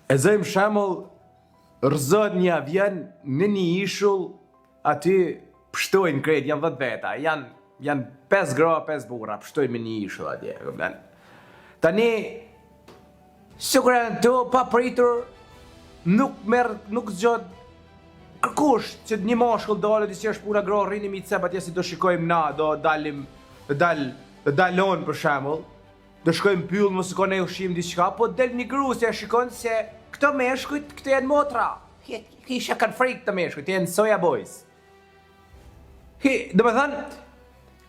E zëjmë shemëll, rëzët një avion në një ishull, aty pështojnë krejt, janë 10 veta, janë 5 gra, 5 burra, pështojnë me një ishull atje. Tani, sikur janë të pa pritur, nuk zgjot kërkush që një mashkull dalë, që është puna gra, rrini mi cep atje si do shikojmë na, do dalon për shemëll, do shkojmë pyll, mos ka ne ushim diçka, po del një gru se shikon se këto meshkujt, këto janë motra. Kisha kanë frikë të meshkujt, janë soja boys. Do me thënë,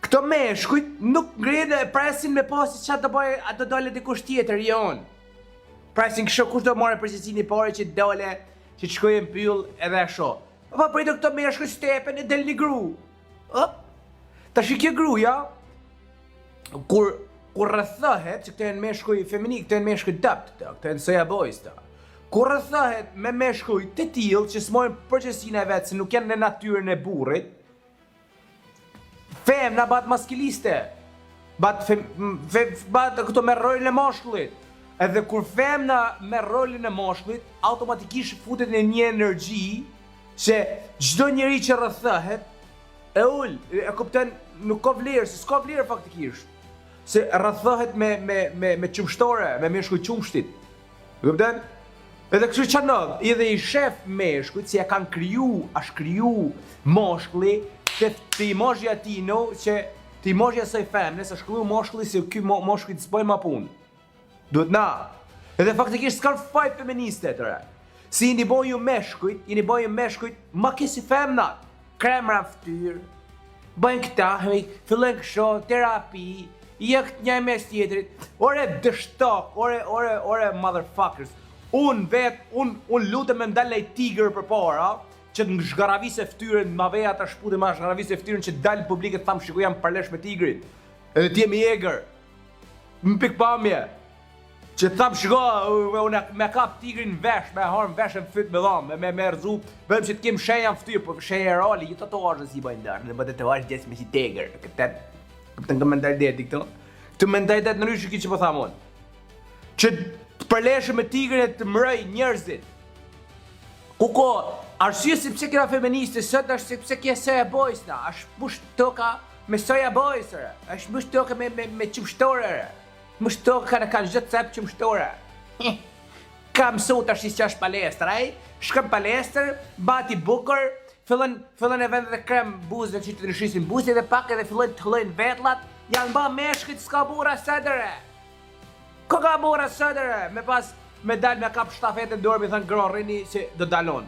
këto meshkujt nuk ngrihen e presin me pasi çfarë do bëj, ato dole dikush tjetër, jon. Presin kështu kush do marrë përgjegjësinë e parë që dole, që të shkojnë pyll edhe ashtu. Po pritet këto meshkujt stepen e del një gru. Tash kjo gruaja kur rrethohet, që këto janë meshkuj feminin, këto janë meshkuj dopt, këto janë soja boys ta. Kur rrethohet me meshkuj të tillë që s'mojnë përgjegjësinë e vet, se nuk janë në natyrën e burrit, femna bëhet maskiliste. Bëhet këto me rolin e mashkullit. Edhe kur femna me rolin e mashkullit, automatikisht futet në një energji që çdo njeri që rrethohet e ul, e kupton, nuk ka vlerë, s'ka vlerë faktikisht. Se rrethohet me qumshtore, me meshkuj qumshtit. Kupton? Edhe kështu çanod, edhe i shef meshkujt si e kanë është kriju moshkulli të imazhi atino që të imazhi asaj femnes është kriju moshkulli se ky moshkull s'bën më punë. Duhet na. Edhe faktikisht s'kan faj feministe tëre. Si jeni bën ju meshkujt, ma ke si femnat. Kremra fytyrë, bëjnë këta, fillojnë kështu, terapi, këtë një mes tjetrit, ore dështok, ore motherfuckers. Unë lutem me ndalë e tigër për para, që të zhgaravise ftyrën, ma veja të shpute ma zhgaravise ftyrën që dalë publike të thamë shiko jam përlesh me tigrit. Edhe ti jemi eger. Më pikpamje. Që thamë shiko, unë me kap tigrin vesh, me harmë vesh e më fyt me dhamë, me rëzu, vetëm që të kemë shenja më ftyrë, po shenja e rali, ju tatuazhe si bëjnë dërë, në bëtë tatuazhe gjesë me si tiger. Këtë mentaliteti këto. Këtë mentalitet në ryshë ki që po thamë unë. Që të përleshë me tigrin e të mërëj njerëzit. Kuko, arsye si pse kena feministe, sot është si pse kje soja boys na, është mush toka me soja boys, është mush toka me qumshtore, mush toka kanë gjithë cep qumshtore. Ka mësu të është që është palestër, shkëm palestër, bati bukur, fillon e vendet e krem buzëve që të nëshisin buzë dhe pak edhe fillon të hëllojnë vetlat, janë ba meshkit s'ka bura sëdere. Ko ka bura sëdere? Me dal me kap shtafet e dorë, me thënë gro rrini që do dalon.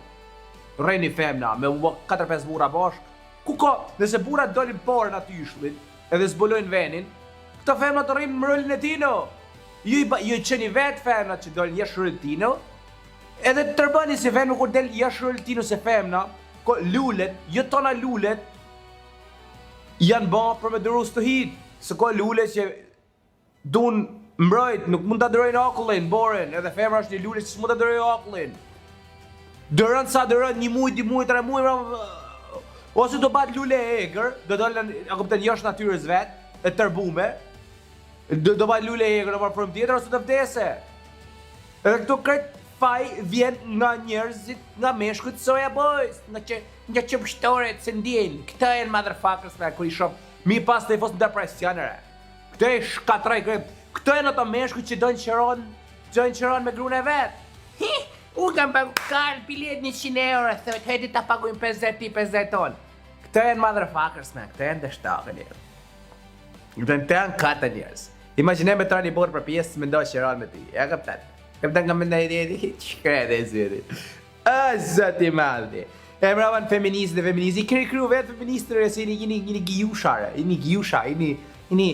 Rrini femna, me 4-5 bura bashk. Ku ka, nëse bura dolin parë në aty ishllin, edhe zbulojnë venin, këto femna të rrinë më rollin e tino. Ju i qeni vetë femna që dolin jashtë rollin tino, edhe të tërbani si femna kur del jashtë rollin tino se femna, lullet, jo tona lullet, janë ba për me dëru së të hitë. Se ka lullet që dun mbrojt, nuk mund të dërojnë akullin, boren, edhe femra është një lullet që s'mund të dërojnë akullin. Dërën sa dërën, një muj, 2 muj, 3 muj, ose do bat lulle e egrë, do dolen, a këpëten jashtë natyres vetë, e tërbume, do bat lulle e egrë në marë përëm tjetër, ose të vdese. Edhe këto kretë faj vjen nga njerëzit, nga meshkut soja boys, nga qëmshtoret se ndjenë, këta e në motherfuckers me kër i shumë, mi pas të i fos në depresionere. Këto e shkatraj kretë, këto e në të meshkut që dojnë qëron me grune vetë. Unë kam pagu bilet 100 euro, thot, hejti ta paguim 50 ton. Këto e në motherfuckers me, këto e në dështakë njerë. Këto e në kata njerës. Imaginem me tra një borë për pjesë, me ndoj qëron me ti, e këptat. Këpëtan ka më ndaj idejti, qëkrede e zëti. A, zëti maldi. E mrava në feministë dhe feministë, i kërë kërë vetë feministërë, se jini gjushare, jini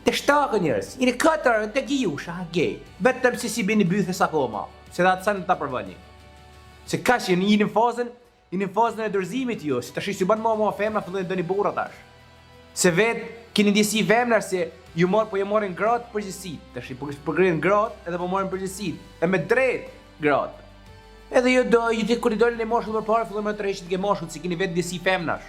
të shtakë njërës, jini këtër të gjusha, gej. Vetëm se si bini bythes akoma, se da të sanë të përvëni. Se kash jini në fazën e dërzimit ju, se të shi si banë mua femna, fillojnë dë një bura tash. Se vetë, kini ndjesi femnar se ju morin gratë përgjësit, të shi përgrinë gratë edhe po morin përgjësit, e me drejt gratë. Edhe ju të kur i dolin e moshkull për parë, fillojnë me të rejshit ke moshkull, si kini vetë ndjesi femnash.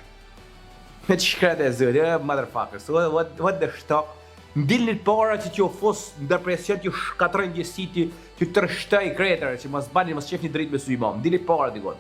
Me që shkrete e zëri, motherfuckers, what the shtok. Ndilnit para që t'ju fos në depresion, t'ju shkatrojnë ndjesit, Që të rështoj kretarë që mos bani, mos qefni dritë me Sulejman. Dili para dikon.